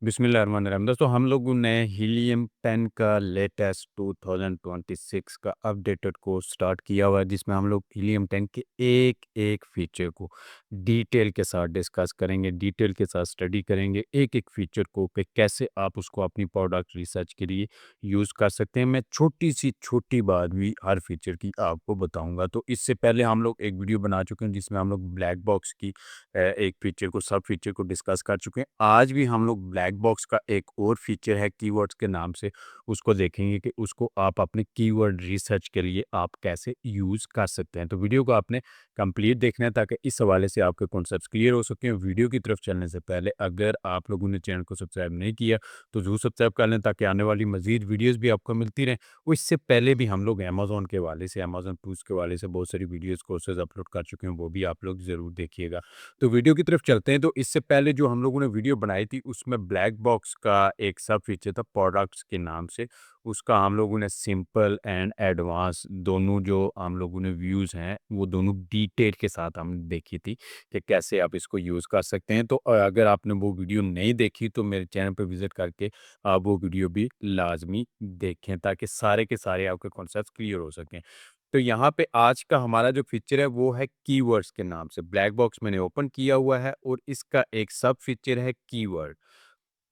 बिस्मिल्लाहिर्रहमानिर्रहीम। दोस्तों हम लोगों ने हीलियम 10 का लेटेस्ट 2026 का अपडेटेड कोर्स स्टार्ट किया हुआ है, जिसमें हम लोग हीलियम 10 के एक एक फीचर को डिटेल के साथ डिस्कस करेंगे, डिटेल के साथ स्टडी करेंगे, एक एक फीचर को कि कैसे आप उसको अपनी प्रोडक्ट रिसर्च के लिए यूज़ कर सकते हैं। मैं छोटी सी छोटी बात भी हर फीचर की आपको बताऊंगा। तो इससे पहले हम लोग एक वीडियो बना चुके हैं जिसमें हम लोग ब्लैक बॉक्स की एक फीचर को सब फीचर को डिस्कस कर चुके हैं। आज भी हम लोग ब्लैक बॉक्स का एक और फीचर है कीवर्ड्स के नाम से, उसको देखेंगे कि उसको आप अपने कीवर्ड रिसर्च के लिए आप कैसे यूज़ कर सकते हैं। तो वीडियो को आपने कंप्लीट देखना है ताकि इस हवाले से आपके कॉन्सेप्ट्स क्लियर हो सकें। वीडियो की तरफ चलने से पहले अगर आप लोगों ने चैनल को सब्सक्राइब नहीं किया तो ज़रूर सब्सक्राइब कर लें ताकि आने वाली मज़ीद वीडियोज़ भी आपको मिलती रहें। और इससे पहले भी हम लोग अमेज़न के हवाले से, अमेज़न टूल्स के हवाले से बहुत सारी वीडियोज़ कोर्सेज़ अपलोड कर चुके हैं, वो भी आप लोग ज़रूर देखिएगा। तो वीडियो की तरफ चलते हैं। तो इससे पहले जो हम लोगों ने वीडियो बनाई थी उसमें ब्लैक बॉक्स का एक सब फीचर था प्रोडक्ट्स के नाम से। उसका हम लोगों ने सिंपल एंड एडवांस दोनों जो हम लोगों ने व्यूज़ हैं वो दोनों डिटेल के साथ हमने देखी थी कि कैसे आप इसको यूज़ कर सकते हैं। तो अगर आपने वो वीडियो नहीं देखी तो मेरे चैनल पे विज़िट करके आप वो वीडियो भी लाज़मी देखें ताकि सारे के सारे आपके कॉन्सेप्ट्स क्लियर हो सकें। तो यहाँ पे आज का हमारा जो फीचर है वो है कीवर्ड्स के नाम से। ब्लैक बॉक्स मैंने ओपन किया हुआ है और इसका एक सब फीचर है कीवर्ड।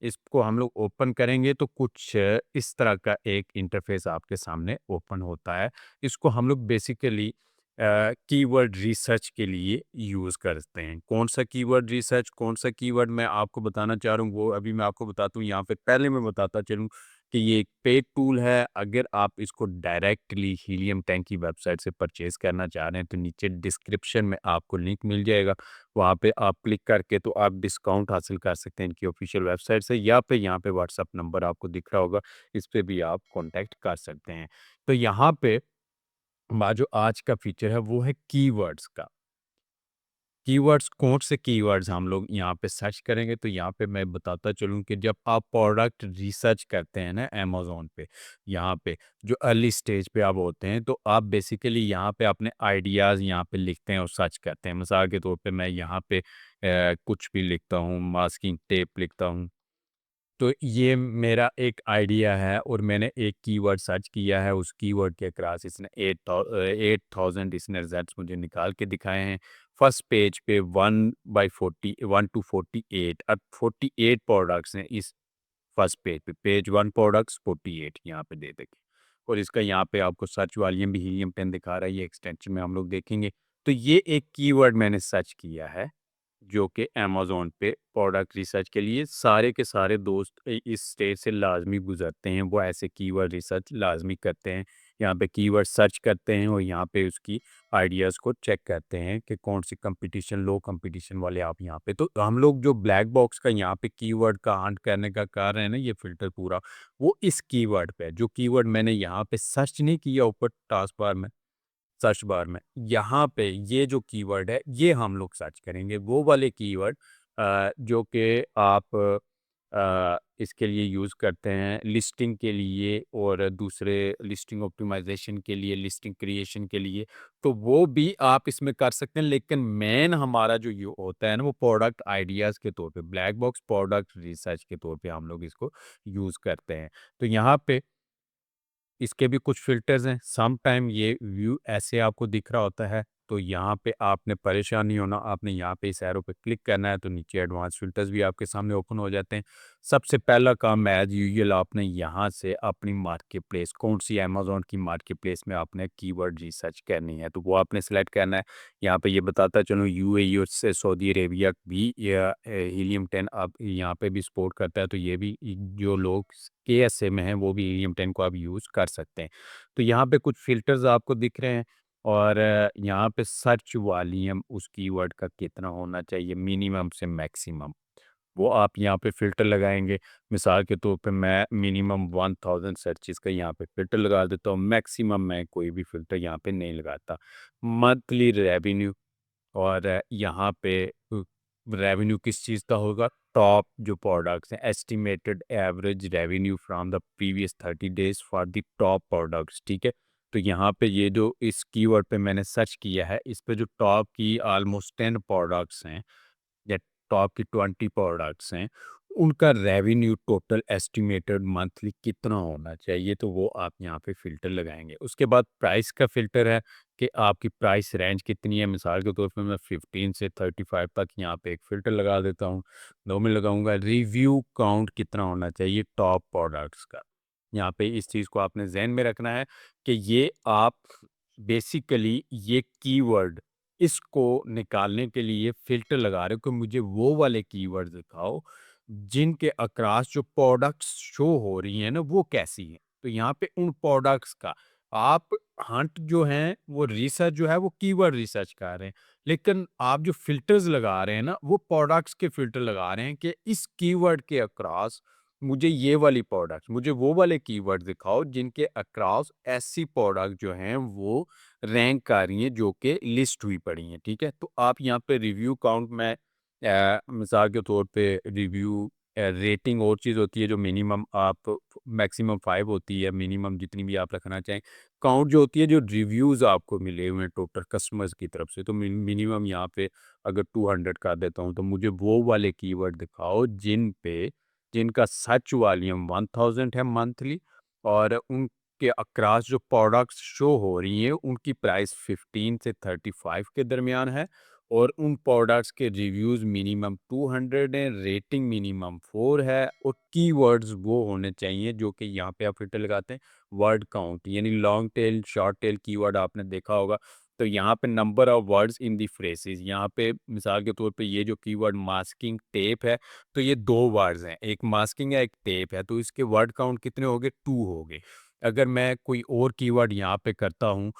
इसको हम लोग ओपन करेंगे तो कुछ इस तरह का एक इंटरफेस आपके सामने ओपन होता है। इसको हम लोग बेसिकली कीवर्ड रिसर्च के लिए यूज़ करते हैं। कौन सा कीवर्ड रिसर्च, कौन सा कीवर्ड मैं आपको बताना चाह रहा हूँ वो अभी मैं आपको बताता हूँ। यहाँ पे पहले मैं बताता चलूँ कि ये एक पेड टूल है। अगर आप इसको डायरेक्टली हीलियम 10 की वेबसाइट से परचेज़ करना चाह रहे हैं तो नीचे डिस्क्रिप्शन में आपको लिंक मिल जाएगा। वहाँ पे आप क्लिक करके तो आप डिस्काउंट हासिल कर सकते हैं इनकी ऑफिशियल वेबसाइट से, या फिर यहाँ पे व्हाट्सअप नंबर आपको दिख रहा होगा, इस पे भी आप कॉन्टैक्ट कर सकते हैं। तो यहाँ पे जो आज का फीचर है वो है कीवर्ड्स का। कीवर्ड्स, कौन से कीवर्ड्स हम लोग यहाँ पे सर्च करेंगे तो यहाँ पे मैं बताता चलूँ कि जब आप प्रोडक्ट रिसर्च करते हैं ना अमेज़न पे, यहाँ पे जो अर्ली स्टेज पे आप होते हैं तो आप बेसिकली यहाँ पे अपने आइडियाज़ यहाँ पे लिखते हैं और सर्च करते हैं। मिसाल के तौर पे मैं यहाँ पे कुछ भी लिखता हूँ, मास्किंग टेप लिखता हूँ, तो ये मेरा एक आइडिया है और मैंने एक कीवर्ड सर्च किया है। उस कीवर्ड के क्रॉस इसने 8000 इसने रिजल्ट्स मुझे निकाल के दिखाए हैं। फर्स्ट पेज पे 1/40 1 टू 48 अब 48 प्रोडक्ट्स हैं इस फर्स्ट पेज पे। पेज 1 प्रोडक्ट्स 48 यहाँ पे दे देंगे और इसका यहाँ पे आपको सर्च वॉल्यूम भी हीलियम 10 दिखा रहा है। ये एक्सटेंशन में हम लोग देखेंगे। तो ये एक कीवर्ड मैंने सर्च किया है जो कि अमेज़न पे प्रोडक्ट रिसर्च के लिए सारे के सारे दोस्त इस स्टेज से लाज़मी गुज़रते हैं। वो ऐसे कीवर्ड रिसर्च लाज़मी करते हैं। यहाँ पे कीवर्ड सर्च करते हैं और यहाँ पे उसकी आइडियाज़ को चेक करते हैं कि कौन-सी कंपटीशन, लो कंपटीशन वाले आप यहाँ पे। तो हम लोग जो ब्लैक बॉक्स का यहाँ पे कीवर्ड का हंट करने का कार्य है ना, ये फ़िल्टर पूरा, वो इस कीवर्ड पे है। जो कीवर्ड मैंने यहाँ पे सर्च नहीं किया ऊपर टास्क बार में, सर्च बार में, यहाँ पे ये जो कीवर्ड है ये हम लोग सर्च करेंगे। वो वाले कीवर्ड जो कि आप इसके लिए यूज़ करते हैं लिस्टिंग के लिए और दूसरे लिस्टिंग ऑप्टिमाइज़ेशन के लिए, लिस्टिंग क्रिएशन के लिए, तो वो भी आप इसमें कर सकते हैं। लेकिन मेन हमारा जो ये होता है ना वो प्रोडक्ट आइडियाज़ के तौर पे, ब्लैक बॉक्स प्रोडक्ट रिसर्च के तौर पे हम लोग इसको यूज़ करते हैं। तो यहाँ पे इसके भी कुछ फ़िल्टर्स हैं। सम टाइम ये व्यू ऐसे आपको दिख रहा होता है, तो यहाँ पे आपने परेशान नहीं होना, आपने यहाँ पे इस एरो पे क्लिक करना है, तो नीचे एडवांस फ़िल्टर्स भी आपके सामने ओपन हो जाते हैं। सबसे पहला काम एज़ यूजुअल आपने यहाँ से अपनी मार्केट प्लेस, कौन-सी अमेज़न की मार्केट प्लेस में आपने कीवर्ड रिसर्च करनी है, तो वो आपने सेलेक्ट करना है। यहाँ पे ये बताता चलूँ यूएई और से सऊदी अरेबिया भी हीलियम 10 अब यहाँ पे भी सपोर्ट करता है, तो ये भी जो लोग केएसए में हैं वो भी हीलियम 10 को आप यूज़ कर सकते हैं। तो यहाँ पे कुछ फ़िल्टर्स आपको दिख रहे हैं और यहाँ पे सर्च वॉल्यूम उस कीवर्ड का कितना होना चाहिए मिनिमम से मैक्सिमम, वो आप यहाँ पे फ़िल्टर लगाएँगे। मिसाल के तौर पे मैं मिनिमम 1000 सर्चेज़ का यहाँ पे फ़िल्टर लगा देता हूँ, मैक्सिमम मैं कोई भी फ़िल्टर यहाँ पे नहीं लगाता। मंथली रेवेन्यू, और यहाँ पे रेवेन्यू किस चीज़ का होगा? टॉप जो प्रोडक्ट्स हैं, estimated average revenue from the previous 30 days for the top products, ठीक है? तो यहाँ पे ये जो इस कीवर्ड पे मैंने सर्च किया है, इस पे जो टॉप की ऑलमोस्ट 10 प्रोडक्ट्स हैं या टॉप की 20 प्रोडक्ट्स हैं, उनका रेवेन्यू टोटल एस्टिमेटेड मंथली कितना होना चाहिए, तो वो आप यहाँ पे फ़िल्टर लगाएँगे। उसके बाद प्राइस का फ़िल्टर है कि आपकी प्राइस रेंज कितनी है। मिसाल के तौर पे मैं 15 से 35 तक यहाँ पे एक फ़िल्टर लगा देता हूँ। 2 में लगाऊँगा रिव्यू काउंट कितना होना चाहिए टॉप प्रोडक्ट्स का। यहाँ पे इस चीज़ को आपने ज़हन में रखना है कि ये आप बेसिकली ये कीवर्ड इसको निकालने के लिए फ़िल्टर लगा रहे हो कि मुझे वो वाले कीवर्ड दिखाओ, जिनके अक्रॉस जो प्रोडक्ट्स शो हो रही हैं ना, वो कैसी हैं। तो यहाँ पे उन प्रोडक्ट्स का आप हंट जो हैं, वो रिसर्च जो है, वो कीवर्ड रिसर्च कर रहे हैं। लेकिन आप जो फ़िल्टर्स लगा रहे हैं ना, वो प्रोडक्ट्स के फ़िल्टर लगा रहे हैं कि इस कीवर्ड के अक्रॉस मुझे ये वाली प्रोडक्ट्स, मुझे वो वाले कीवर्ड दिखाओ, जिनके अक्रॉस ऐसी प्रोडक्ट जो हैं, वो रैंक कर रही हैं, जो कि लिस्ट हुई पड़ी हैं, ठीक है? तो आप यहाँ पे रिव्यू काउंट में मिसाल के तौर पे रिव्यू रेटिंग और चीज़ होती है जो मिनिमम आप मैक्सिमम 5 होती है, मिनिमम जितनी भी आप रखना चाहें। काउंट जो होती है जो रिव्यूज़ आपको मिले हुए हैं टोटल कस्टमर्स की तरफ से, तो मिनिमम यहाँ पे अगर 200 कर देता हूँ, तो मुझे वो वाले कीवर्ड दिखाओ जिनका सर्च वॉल्यूम 1000 है मंथली और उनके अक्रॉस जो प्रोडक्ट्स शो हो रही हैं, उनकी प्राइस 15 से 35 के दरमियान है और उन प्रोडक्ट्स के रिव्यूज़ मिनिमम 200 हैं, रेटिंग मिनिमम 4 है और कीवर्ड्स वो होने चाहिए जो कि यहाँ पे आप फ़िल्टर लगाते हैं वर्ड काउंट, यानी long tail, short tail keyword आपने देखा होगा। तो यहाँ पे number of words in the phrases, यहाँ पे मिसाल के तौर पे ये जो कीवर्ड मास्किंग टेप है, तो ये 2 वर्ड्स हैं, एक मास्किंग है, एक टेप है, तो इसके वर्ड काउंट कितने हो गए? 2 हो गए। अगर मैं कोई और कीवर्ड यहाँ पे करता हूँ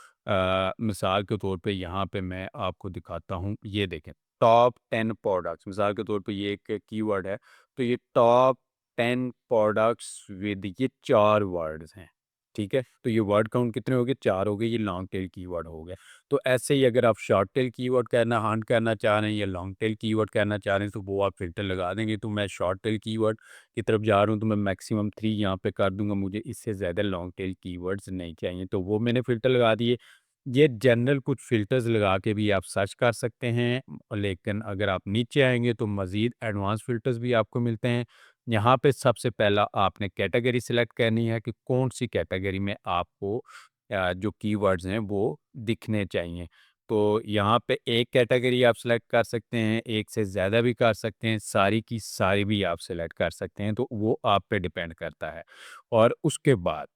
मिसाल के तौर पे यहाँ पे मैं आपको दिखाता हूँ, ये देखें, टॉप 10 प्रोडक्ट्स, मिसाल के तौर पे ये एक कीवर्ड है, तो ये टॉप 10 प्रोडक्ट्स विद ये 4 वर्ड्स हैं, ठीक है? तो ये वर्ड काउंट कितने हो गए? 4 हो गए, ये लॉन्ग टेल कीवर्ड हो गए। तो ऐसे ही अगर आप शॉर्ट टेल कीवर्ड करना हंट करना चाह रहे हैं या लॉन्ग टेल कीवर्ड करना चाह रहे हैं, तो वो आप फ़िल्टर लगा देंगे। तो मैं शॉर्ट टेल कीवर्ड की तरफ जा रहा हूँ, तो मैं मैक्सिमम 3 यहाँ पे कर दूँगा, मुझे इससे ज़्यादा लॉन्ग टेल कीवर्ड्स नहीं चाहिए, तो वो मैंने फ़िल्टर लगा दिए। ये जनरल कुछ फ़िल्टर्स लगा के भी आप सर्च कर सकते हैं, लेकिन अगर आप नीचे आएँगे तो मज़ीद एडवांस फ़िल्टर्स भी आपको मिलते हैं। यहाँ पे सबसे पहला आपने कैटेगरी सिलेक्ट करनी है कि कौन-सी कैटेगरी में आपको जो कीवर्ड्स हैं वो दिखने चाहिए। तो यहाँ पे एक कैटेगरी आप सिलेक्ट कर सकते हैं, एक से ज़्यादा भी कर सकते हैं, सारी की सारी भी आप सिलेक्ट कर सकते हैं, तो वो आप पे डिपेंड करता है। और उसके बाद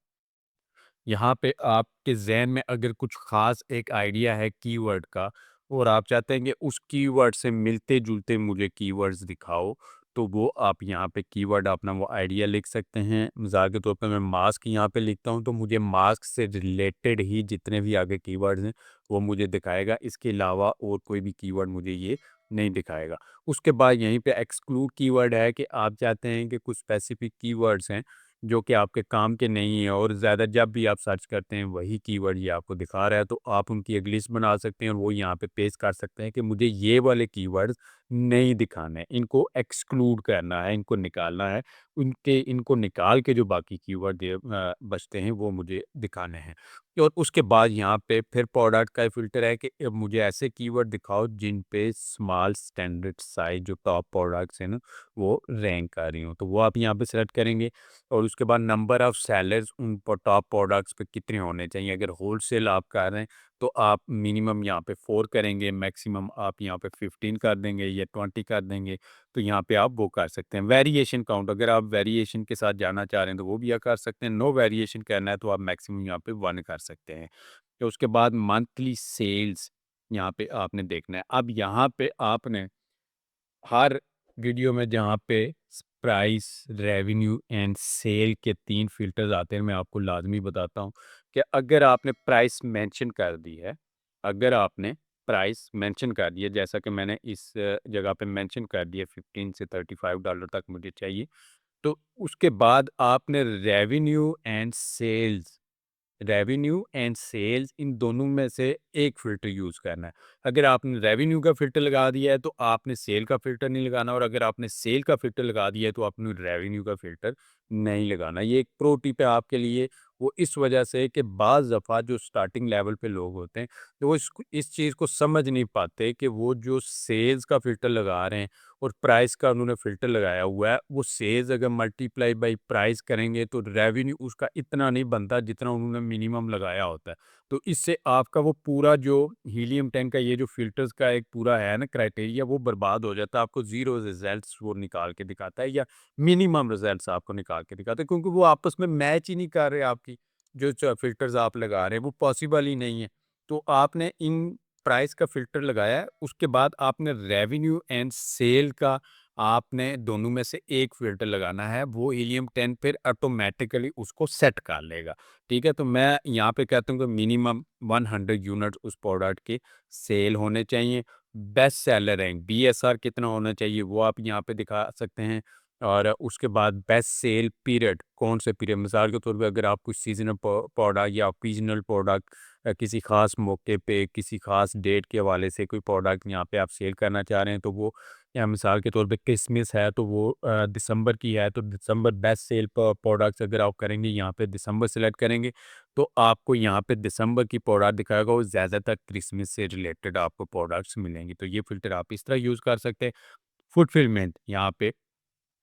यहाँ पे आपके ज़हन में अगर कुछ ख़ास एक आइडिया है कीवर्ड का और आप चाहते हैं कि उस कीवर्ड से मिलते-जुलते मुझे कीवर्ड्स दिखाओ, तो वो आप यहाँ पे कीवर्ड अपना वो आइडिया लिख सकते हैं। मिसाल के तौर पे मैं मास्क यहाँ पे लिखता हूँ, तो मुझे मास्क से रिलेटेड ही जितने भी आगे कीवर्ड्स हैं, वो मुझे दिखाएगा। इसके अलावा और कोई भी कीवर्ड मुझे ये नहीं दिखाएगा। उसके बाद यहीं पे एक्सक्लूड कीवर्ड है कि आप चाहते हैं कि कुछ स्पेसिफ़िक कीवर्ड्स हैं जो कि आपके काम के नहीं है और ज़्यादा जब भी आप सर्च करते हैं वही कीवर्ड ये आपको दिखा रहा है, तो आप उनकी एक लिस्ट बना सकते हैं और वो यहाँ पे पेस्ट कर सकते हैं कि मुझे ये वाले कीवर्ड्स नहीं दिखाने, इनको एक्सक्लूड करना है, इनको निकालना है, उनके इनको निकाल के जो बाकी कीवर्ड बचते हैं वो मुझे दिखाने हैं। और उसके बाद यहाँ पे फिर प्रोडक्ट का फ़िल्टर है कि मुझे ऐसे कीवर्ड दिखाओ जिन पे स्मॉल स्टैंडर्ड साइज़ जो टॉप प्रोडक्ट्स हैं ना, वो रैंक कर रही हों, तो वो आप यहाँ पे सेलेक्ट करेंगे। और उसके बाद नंबर ऑफ सेलर्स उन टॉप प्रोडक्ट्स पे कितने होने चाहिए। अगर होलसेल आप कर रहे हैं तो आप मिनिमम यहाँ पे 4 करेंगे, मैक्सिमम आप यहाँ पे 15 कर देंगे या 20 कर देंगे, तो यहाँ पे आप वो कर सकते हैं। वेरिएशन काउंट अगर आप वेरिएशन के साथ जाना चाह रहे हैं तो वो भी आप कर सकते हैं। नो वेरिएशन करना है तो आप मैक्सिमम यहाँ पे 1 कर सकते हैं। तो उसके बाद मंथली सेल्स यहाँ पे आपने देखना है। अब यहाँ पे आपने हर वीडियो में जहाँ पे प्राइस, रेवेन्यू एंड सेल के 3 फ़िल्टर्स आते हैं, मैं आपको लाज़मी बताता हूँ कि अगर आपने प्राइस मेंशन कर दी है, अगर आपने प्राइस मेंशन कर दी है, जैसा कि मैंने इस जगह पे मेंशन कर दिया 15 से $35 तक मुझे चाहिए, तो उसके बाद आपने रेवेन्यू एंड सेल्स इन दोनों में से एक फ़िल्टर यूज़ करना है। अगर आपने रेवेन्यू का फ़िल्टर लगा दिया है, तो आपने सेल का फ़िल्टर नहीं लगाना और अगर आपने सेल का फ़िल्टर लगा दिया है, तो आपने रेवेन्यू का फ़िल्टर नहीं लगाना। ये एक प्रो टिप है आपके लिए वो इस वजह से कि बाज़ दफ़ा जो स्टार्टिंग लेवल पे लोग होते हैं, तो वो इस चीज़ को समझ नहीं पाते कि वो जो सेल्स का फ़िल्टर लगा रहे हैं और प्राइस का उन्होंने फ़िल्टर लगाया हुआ है, वो सेल्स अगर मल्टीप्लाई बाई प्राइस करेंगे तो रेवेन्यू उसका इतना नहीं बनता जितना उन्होंने मिनिमम लगाया होता है। तो इससे आपका वो पूरा जो हीलियम 10 का ये जो फ़िल्टर्स का एक पूरा है ना क्राइटेरिया, वो बर्बाद हो जाता है। आपको ज़ीरो रिज़ल्ट्स वो निकाल के दिखाता है या मिनिमम रिज़ल्ट्स आपको निकाल के दिखाता है, क्योंकि वो आपस में मैच ही नहीं कर रहे आपकी जो फ़िल्टर्स आप लगा रहे हैं, वो पॉसिबल ही नहीं है। तो आपने इन प्राइस का फ़िल्टर लगाया है, उसके बाद आपने रेवेन्यू एंड सेल का आपने दोनों में से एक फ़िल्टर लगाना है, वो हीलियम 10 फिर ऑटोमैटिकली उसको सेट कर लेगा। ठीक है? तो मैं यहाँ पे कहता हूँ कि मिनिमम 100 यूनिट्स उस प्रोडक्ट के सेल होने चाहिए। बेस्ट सेलर रैंक बीएसआर कितना होना चाहिए वो आप यहाँ पे दिखा सकते हैं। और उसके बाद बेस्ट सेल पीरियड कौन से पीरियड, मिसाल के तौर पे अगर आप कुछ सीज़नल प्रोडक्ट या ओकेजनल प्रोडक्ट किसी ख़ास मौके पे किसी ख़ास डेट के हवाले से कोई प्रोडक्ट यहाँ पे आप सेल करना चाह रहे हैं, तो वो या मिसाल के तौर पे क्रिसमस है तो वो दिसंबर की है, तो दिसंबर बेस्ट सेल प्रोडक्ट्स अगर आप करेंगे यहाँ पे दिसंबर सेलेक्ट करेंगे, तो आपको यहाँ पे दिसंबर की प्रोडक्ट दिखाएगा, वो ज़्यादातर क्रिसमस से रिलेटेड आपको प्रोडक्ट्स मिलेंगी। तो ये फ़िल्टर आप इस तरह यूज़ कर सकते हैं। फुलफिलमेंट यहाँ पे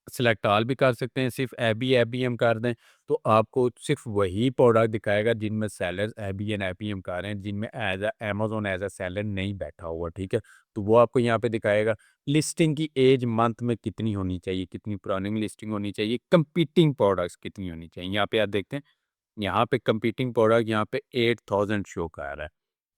सिलेक्ट ऑल भी कर सकते हैं, सिर्फ एबीएम कर दें, तो आपको सिर्फ वही प्रोडक्ट दिखाएगा जिनमें सेलर्स एबी एंड एपीएम कर रहे हैं, जिनमें as Amazon as a seller नहीं बैठा हुआ, ठीक है? तो वो आपको यहाँ पे दिखाएगा। लिस्टिंग की एज मंथ में कितनी होनी चाहिए, कितनी पुरानी लिस्टिंग होनी चाहिए, कंपीटिंग प्रोडक्ट्स कितनी होनी चाहिए। यहाँ पे आप देखते हैं, यहाँ पे कंपीटिंग प्रोडक्ट यहाँ पे 8000 शो कर रहा है।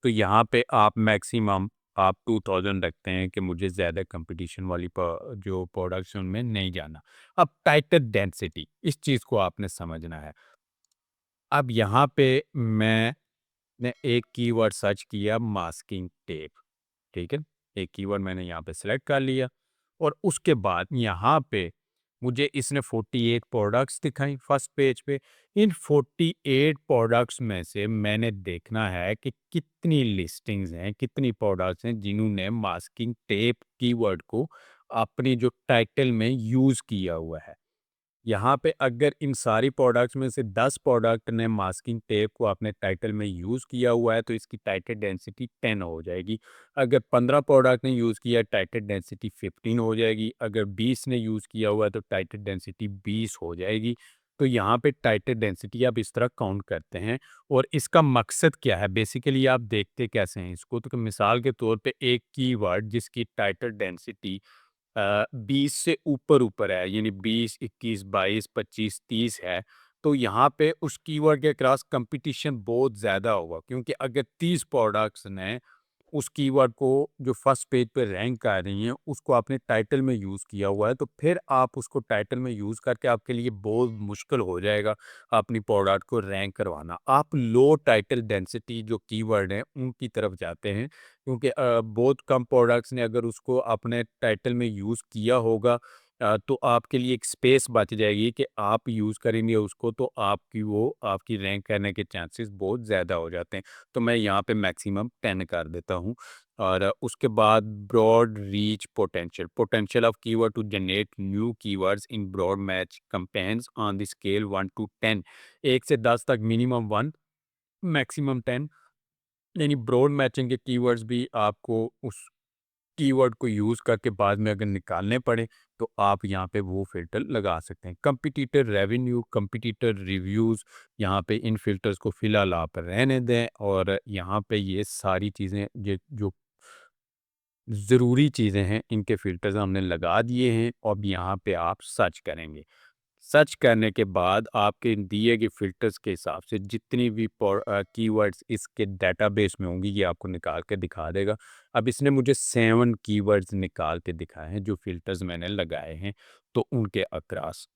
तो यहाँ पे आप मैक्सिमम आप 2000 रखते हैं कि मुझे ज़्यादा कंपटीशन वाली जो प्रोडक्ट्स हैं उनमें नहीं जाना। अब टाइटर डेंसिटी इस चीज़ को आपने समझना है। अब यहाँ पे मैंने एक कीवर्ड सर्च किया मास्किंग टेप, ठीक है? एक कीवर्ड मैंने यहाँ पे सिलेक्ट कर लिया और उसके बाद यहाँ पे मुझे इसने 48 प्रोडक्ट्स दिखाई फर्स्ट पेज पे। इन 48 प्रोडक्ट्स में से मैंने देखना है कि कितनी लिस्टिंग्स हैं, कितनी प्रोडक्ट्स हैं जिन्होंने मास्किंग टेप कीवर्ड को अपनी जो टाइटल में यूज़ किया हुआ है। यहाँ पे अगर इन सारी प्रोडक्ट्स में से 10 प्रोडक्ट ने मास्किंग टेप को अपने टाइटल में यूज़ किया हुआ है, तो इसकी टाइटल डेंसिटी 10 हो जाएगी। अगर 15 प्रोडक्ट ने यूज़ किया है, टाइटल डेंसिटी 15 हो जाएगी। अगर 20 ने यूज़ किया हुआ है, तो टाइटल डेंसिटी 20 हो जाएगी। तो यहाँ पे टाइटल डेंसिटी आप इस तरह काउंट करते हैं और इसका मकसद क्या है? बेसिकली आप देखते कैसे हैं इसको? तो कि मिसाल के तौर पे एक कीवर्ड जिसकी टाइटल डेंसिटी 20 से ऊपर है, यानी 20, 21, 22, 25, 30 है, तो यहाँ पे उस कीवर्ड के क्रॉस कंपटीशन बहुत ज़्यादा होगा, क्योंकि अगर 30 प्रोडक्ट्स ने उस कीवर्ड को जो फर्स्ट पेज पे रैंक कर रही हैं, उसको आपने टाइटल में यूज़ किया हुआ है, तो फिर आप उसको टाइटल में यूज़ करके आपके लिए बहुत मुश्किल हो जाएगा अपनी प्रोडक्ट को रैंक करवाना। आप लो टाइटल डेंसिटी जो कीवर्ड हैं, उनकी तरफ जाते हैं, क्योंकि बहुत कम प्रोडक्ट्स ने अगर उसको अपने टाइटल में यूज़ किया होगा, तो आपके लिए एक स्पेस बच जाएगी कि आप यूज़ करेंगे उसको, तो आपकी रैंक करने के चांसेस बहुत ज़्यादा हो जाते हैं। तो मैं यहाँ पे मैक्सिमम 10 कर देता हूँ। और उसके बाद broad reach potential potential of keyword to generate new keywords in broad match campaigns on the scale 1 to 10, 1 से 10 तक मिनिमम 1, मैक्सिमम 10। यानी ब्रॉड मैचिंग के कीवर्ड्स भी आपको उस कीवर्ड को यूज़ करके बाद में अगर निकालने पड़े, तो आप यहाँ पे वो फ़िल्टर लगा सकते हैं। कंपटीटर रेवेन्यू, कंपटीटर रिव्यूज़, यहाँ पे इन फ़िल्टर्स को फ़िलहाल आप रहने दें और यहाँ पे ये सारी चीज़ें ये जो ज़रूरी चीज़ें हैं, इनके फ़िल्टर्स हमने लगा दिए हैं। अब यहाँ पे आप सर्च करेंगे। सर्च करने के बाद आपके दिए गए फ़िल्टर्स के हिसाब से जितनी भी कीवर्ड्स इसके डेटाबेस में होंगी, ये आपको निकाल के दिखा देगा। अब इसने मुझे 7 कीवर्ड्स निकाल के दिखाए हैं, जो फ़िल्टर्स मैंने लगाए हैं, तो उनके अक्रॉस।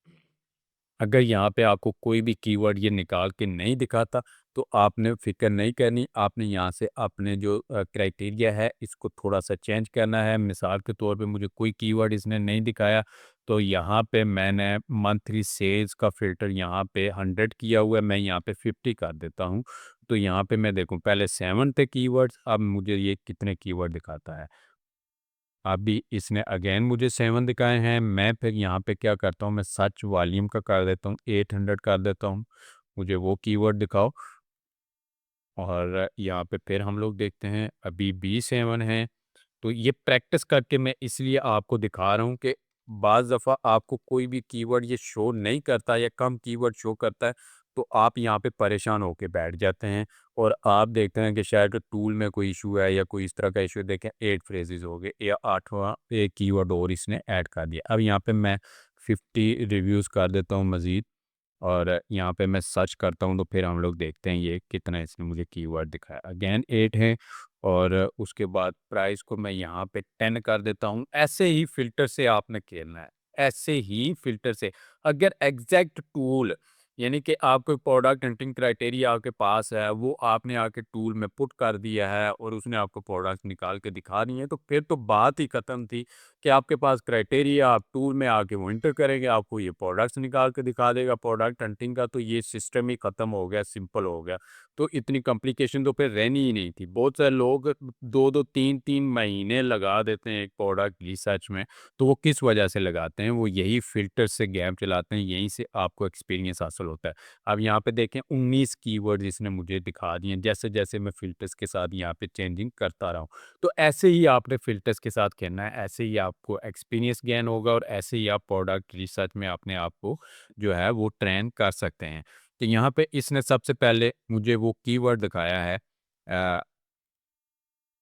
अगर यहाँ पे आपको कोई भी कीवर्ड ये निकाल के नहीं दिखाता, तो आपने फ़िक्र नहीं करनी, आपने यहाँ से अपने जो क्राइटेरिया है, इसको थोड़ा-सा चेंज करना है। मिसाल के तौर पे मुझे कोई कीवर्ड इसने नहीं दिखाया, तो यहाँ पे मैंने मंथली सेल्स का फ़िल्टर यहाँ पे 100 किया हुआ है, मैं यहाँ पे 50 कर देता हूँ। तो यहाँ पे मैं देखूँ, पहले 7 थे कीवर्ड्स, अब मुझे ये कितने कीवर्ड दिखाता है। अभी इसने अगेन मुझे 7 दिखाए हैं, मैं फिर यहाँ पे क्या करता हूँ, मैं सर्च वॉल्यूम का कर देता हूँ, 800 कर देता हूँ। मुझे वो कीवर्ड दिखाओ। और यहाँ पे फिर हम लोग देखते हैं अभी B7 है। तो ये प्रैक्टिस करके मैं इसलिए आपको दिखा रहा हूँ कि बाज़ दफ़ा आपको कोई भी कीवर्ड ये शो नहीं करता या कम कीवर्ड शो करता है, तो आप यहाँ पे परेशान होके बैठ जाते हैं और आप देखते हैं कि शायद टूल में कोई इशू है या कोई इस तरह का इशू है। देखें 8 फ्रेजेस हो गए या 8वां एक कीवर्ड और इसने ऐड कर दिया। अब यहाँ पे मैं 50 रिव्यूज़ कर देता हूँ मज़ीद और यहाँ पे मैं सर्च करता हूँ, तो फिर हम लोग देखते हैं ये कितना इसने मुझे कीवर्ड दिखाया। अगेन 8 है और उसके बाद प्राइस को मैं यहाँ पे 10 कर देता हूँ। ऐसे ही फ़िल्टर से आपने खेलना है, ऐसे ही फ़िल्टर से। अगर एग्ज़ैक्ट टूल यानी कि आपको प्रोडक्ट हंटिंग क्राइटेरिया आपके पास है, वो आपने आके टूल में पुट कर दिया है और उसने आपको प्रोडक्ट निकाल के दिखा दिए हैं, तो फिर तो बात ही ख़त्म थी कि आपके पास क्राइटेरिया, आप टूल में आके वो एंटर करेंगे, आपको ये प्रोडक्ट्स निकाल के दिखा देगा। प्रोडक्ट हंटिंग का तो ये सिस्टम ही ख़त्म हो गया, सिंपल हो गया। तो इतनी कॉम्प्लिकेशन तो फिर रहनी ही नहीं थी। बहुत सारे लोग 2-2 3-3 महीने लगा देते हैं एक प्रोडक्ट रिसर्च में, तो वो किस वजह से लगाते हैं? वो यही फ़िल्टर से गेम चलाते हैं, यहीं से आपको एक्सपीरियंस हासिल होता है। अब यहाँ पे देखें 19 कीवर्ड्स इसने मुझे दिखा दिए हैं, जैसे-जैसे मैं फ़िल्टर्स के साथ यहाँ पे चेंजिंग करता रहा हूँ। तो ऐसे ही आपने फ़िल्टर्स के साथ खेलना है, ऐसे ही आपको एक्सपीरियंस गेन होगा और ऐसे ही आप प्रोडक्ट रिसर्च में अपने आप को जो है वो ट्रेन कर सकते हैं। तो यहाँ पे इसने सबसे पहले मुझे वो कीवर्ड दिखाया है। अ,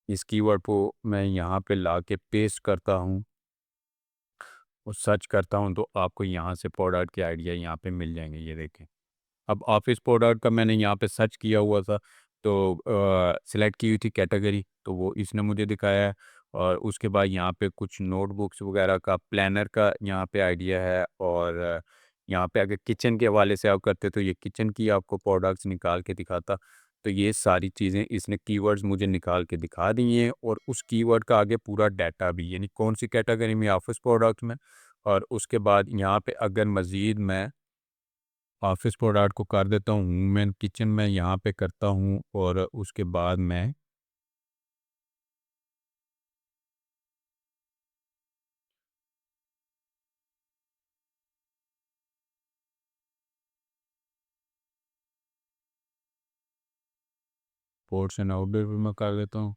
इस कीवर्ड को मैं यहाँ पे लाके पेस्ट करता हूँ और सर्च करता हूँ, तो आपको यहाँ से प्रोडक्ट के आइडिया यहाँ पे मिल जाएँगे, ये देखें। अब ऑफ़िस प्रोडक्ट का मैंने यहाँ पे सर्च किया हुआ था, तो सिलेक्ट की हुई थी कैटेगरी, तो वो इसने मुझे दिखाया है। और उसके बाद यहाँ पे कुछ नोटबुक्स वगैरह का, प्लानर का यहाँ पे आइडिया है। और यहाँ पे अगर किचन के हवाले से आप करते तो ये किचन की आपको प्रोडक्ट्स निकाल के दिखाता। तो ये सारी चीज़ें इसने कीवर्ड्स मुझे निकाल के दिखा दी हैं और उस कीवर्ड का आगे पूरा डाटा भी, यानी कौन-सी कैटेगरी में, ऑफ़िस प्रोडक्ट में। और उसके बाद यहाँ पे अगर मज़ीद मैं ऑफ़िस प्रोडक्ट को कर देता हूँ, मैं किचन में यहाँ पे करता हूँ और उसके बाद मैं स्पोर्ट्स एंड आउटडोर भी मैं कर देता हूँ।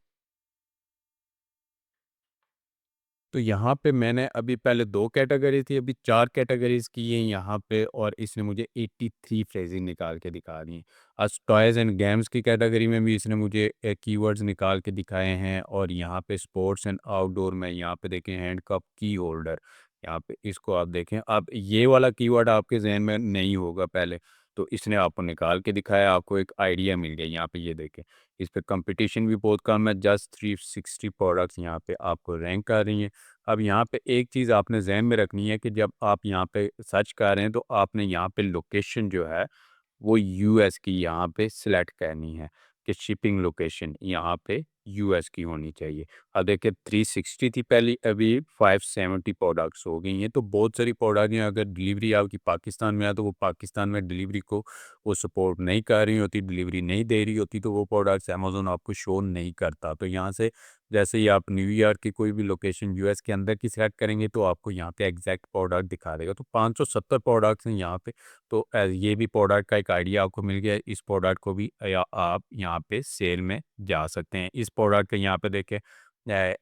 तो यहाँ पे मैंने अभी पहले 2 कैटेगरी थी, अभी 4 कैटेगरीज़ की है यहाँ पे और इसने मुझे 83 फ्रेज़ेज़ निकाल के दिखा दी हैं। टॉयज़ एंड गेम्स की कैटेगरी में भी इसने मुझे कीवर्ड्स निकाल के दिखाए हैं और यहाँ पे स्पोर्ट्स एंड आउटडोर में यहाँ पे देखें हैंड कप की होल्डर, यहाँ पे इसको आप देखें। अब ये वाला कीवर्ड आपके ज़हन में नहीं होगा पहले, तो इसने आपको निकाल के दिखाया, आपको एक आइडिया मिल गया। यहाँ पे ये देखें, इस पे कॉम्पिटिशन भी बहुत कम है, जस्ट 360 प्रोडक्ट्स यहाँ पे आपको रैंक कर रही हैं। अब यहाँ पे एक चीज़ आपने ज़हन में रखनी है कि जब आप यहाँ पे सर्च कर रहे हैं, तो आपने यहाँ पे लोकेशन जो है वो यूएस की यहाँ पे सिलेक्ट करनी है कि शिपिंग लोकेशन यहाँ पे यूएस की होनी चाहिए। अब देखिए 360 थी पहले, अभी 570 प्रोडक्ट्स हो गई हैं। तो बहुत सारी प्रोडक्ट हैं, अगर डिलीवरी आपकी पाकिस्तान में है तो वो पाकिस्तान में डिलीवरी को वो सपोर्ट नहीं कर रही होती, डिलीवरी नहीं दे रही होती, तो वो प्रोडक्ट्स अमेज़न आपको शो नहीं करता। तो यहाँ से जैसे ही आप न्यूयॉर्क की कोई भी लोकेशन यूएस के अंदर की सेलेक्ट करेंगे, तो आपको यहाँ पे एग्जैक्ट प्रोडक्ट दिखा देगा। तो 570 प्रोडक्ट्स हैं यहाँ पे। तो ये भी प्रोडक्ट का एक आइडिया आपको मिल गया है। इस प्रोडक्ट को भी या आप यहाँ पे सेल में जा सकते हैं। इस प्रोडक्ट का यहाँ पे देखें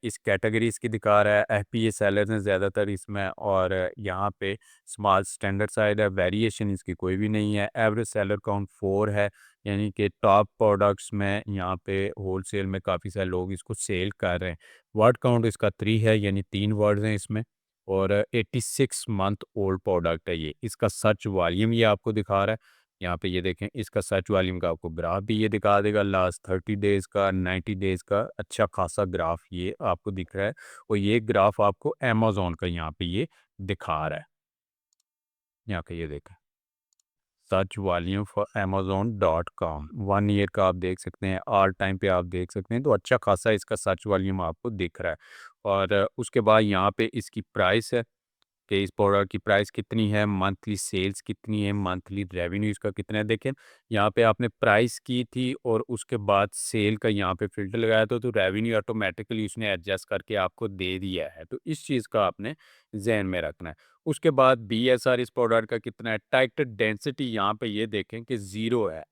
इस कैटेगरी इसकी दिखा रहा है, एफपीए सेलर्स हैं ज़्यादातर इसमें और यहाँ पे स्मॉल स्टैंडर्ड साइज़ है, वेरिएशन इसकी कोई भी नहीं है। एवरेज सेलर काउंट 4 है, यानी कि टॉप प्रोडक्ट्स में यहाँ पे होलसेल में काफ़ी सारे लोग इसको सेल कर रहे हैं। वर्ड काउंट इसका 3 है, यानी 3 वर्ड्स हैं इसमें। और 86 मंथ ओल्ड प्रोडक्ट है ये। इसका सर्च वॉल्यूम ये आपको दिखा रहा है। यहाँ पे ये देखें, इसका सर्च वॉल्यूम का आपको ग्राफ भी ये दिखा देगा, लास्ट 30 डेज़ का, 90 डेज़ का अच्छा खासा ग्राफ ये आपको दिख रहा है। और ये ग्राफ आपको अमेज़न का यहाँ पे ये दिखा रहा है। यहाँ पे ये देखें, search volume for amazon.com 1 year का आप देख सकते हैं, ऑल टाइम पे आप देख सकते हैं, तो अच्छा खासा इसका सर्च वॉल्यूम आपको दिख रहा है। और उसके बाद यहाँ पे इसकी प्राइस है। कि इस प्रोडक्ट की प्राइस कितनी है, मंथली सेल्स कितनी है, मंथली रेवेन्यू इसका कितना है। देखें, यहाँ पे आपने प्राइस की थी और उसके बाद सेल का यहाँ पे फ़िल्टर लगाया था, तो रेवेन्यू ऑटोमैटिकली उसने एडजस्ट करके आपको दे दिया है। तो इस चीज़ का आपने ज़हन में रखना है। उसके बाद बीएसआर इस प्रोडक्ट का कितना है, टाइटल डेंसिटी यहाँ पे ये देखें कि 0 है।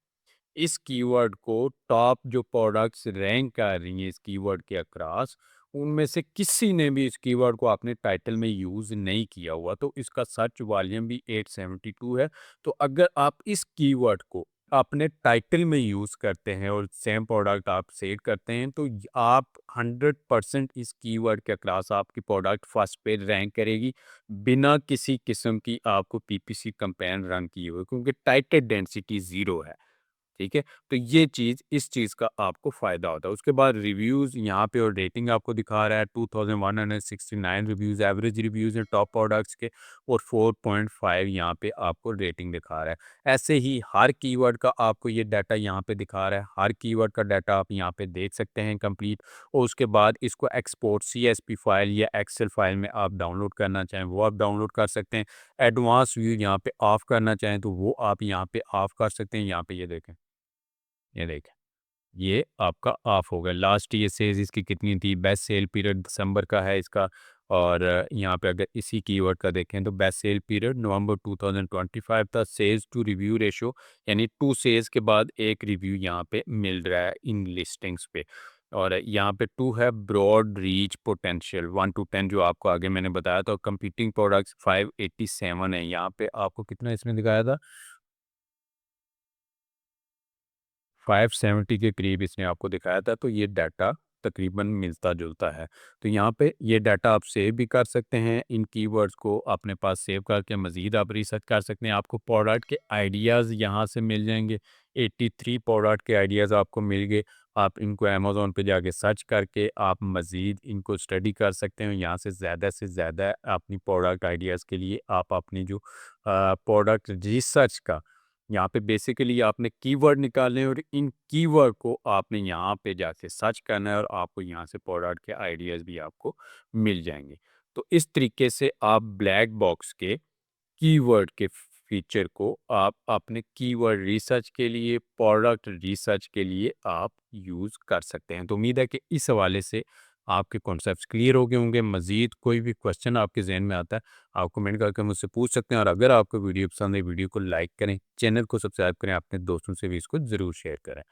इस कीवर्ड को टॉप जो प्रोडक्ट्स रैंक कर रही हैं इस कीवर्ड के अक्रॉस, उनमें से किसी ने भी इस कीवर्ड को अपने टाइटल में यूज़ नहीं किया हुआ, तो इसका सर्च वॉल्यूम भी 872 है। तो अगर आप इस कीवर्ड को अपने टाइटल में यूज़ करते हैं और सेम प्रोडक्ट आप सेल करते हैं, तो आप 100% इस कीवर्ड के अक्रॉस आपकी प्रोडक्ट फर्स्ट पे रैंक करेगी, बिना किसी किस्म की आपको पीपीसी कैंपेन रन किए हुए, क्योंकि टाइटल डेंसिटी 0 है। ठीक है? तो ये चीज़ इस चीज़ का आपको फ़ायदा होता है। उसके बाद रिव्यूज़ यहाँ पे और रेटिंग आपको दिखा रहा है, 2169 रिव्यूज़ एवरेज रिव्यूज़ हैं टॉप प्रोडक्ट्स के, और 4.5 यहाँ पे आपको रेटिंग दिखा रहा है। ऐसे ही हर कीवर्ड का आपको ये डाटा यहाँ पे दिखा रहा है। हर कीवर्ड का डाटा आप यहाँ पे देख सकते हैं कंप्लीट, और उसके बाद इसको एक्सपोर्ट सीएसवी फाइल या एक्सेल फाइल में आप डाउनलोड करना चाहें, वो आप डाउनलोड कर सकते हैं। एडवांस व्यू यहाँ पे ऑफ करना चाहें, तो वो आप यहाँ पे ऑफ कर सकते हैं। यहाँ पे ये देखें। ये देखें, ये आपका ऑफ हो गया। लास्ट ये सेल्स इसकी कितनी थी, बेस्ट सेल पीरियड दिसंबर का है इसका। और यहाँ पे अगर इसी कीवर्ड का देखें तो बेस्ट सेल पीरियड नवंबर 2025 था। सेल्स टू रिव्यू रेशो यानी 2 सेल्स के बाद 1 रिव्यू यहाँ पे मिल रहा है इन लिस्टिंग्स पे। और यहाँ पे 2 है ब्रॉड रीच पोटेंशियल 1 टू 10, जो आपको आगे मैंने बताया था। कंपीटिंग प्रोडक्ट्स 587 है। यहाँ पे आपको कितना इसमें दिखाया था, 570 के करीब इसने आपको दिखाया था, तो ये डाटा तकरीबन मिलता-जुलता है। तो यहाँ पे ये डाटा आप सेव भी कर सकते हैं, इन कीवर्ड्स को अपने पास सेव करके मज़ीद आप रिसर्च कर सकते हैं। आपको प्रोडक्ट के आइडियाज़ यहाँ से मिल जाएँगे, 83 प्रोडक्ट के आइडियाज़ आपको मिल गए। आप इनको अमेज़न पे जाके सर्च करके आप मज़ीद इनको स्टडी कर सकते हैं। यहाँ से ज़्यादा अपनी प्रोडक्ट आइडियाज़ के लिए आप अपनी जो प्रोडक्ट रिसर्च का, यहाँ पे बेसिकली आपने कीवर्ड निकालने हैं और इन कीवर्ड को आपने यहाँ पे जाके सर्च करना है, और आपको यहाँ से प्रोडक्ट के आइडियाज़ भी आपको मिल जाएंगे। तो इस तरीके से आप ब्लैक बॉक्स के कीवर्ड के फीचर को आप अपने कीवर्ड रिसर्च के लिए, प्रोडक्ट रिसर्च के लिए आप यूज़ कर सकते हैं। तो उम्मीद है कि इस हवाले से आपके कॉन्सेप्ट्स क्लियर हो गए होंगे। मज़ीद कोई भी क्वेश्चन आपके ज़हन में आता है, आप कमेंट करके मुझसे पूछ सकते हैं। और अगर आपको वीडियो पसंद है, वीडियो को लाइक करें, चैनल को सब्सक्राइब करें, अपने दोस्तों से भी इसको ज़रूर शेयर करें।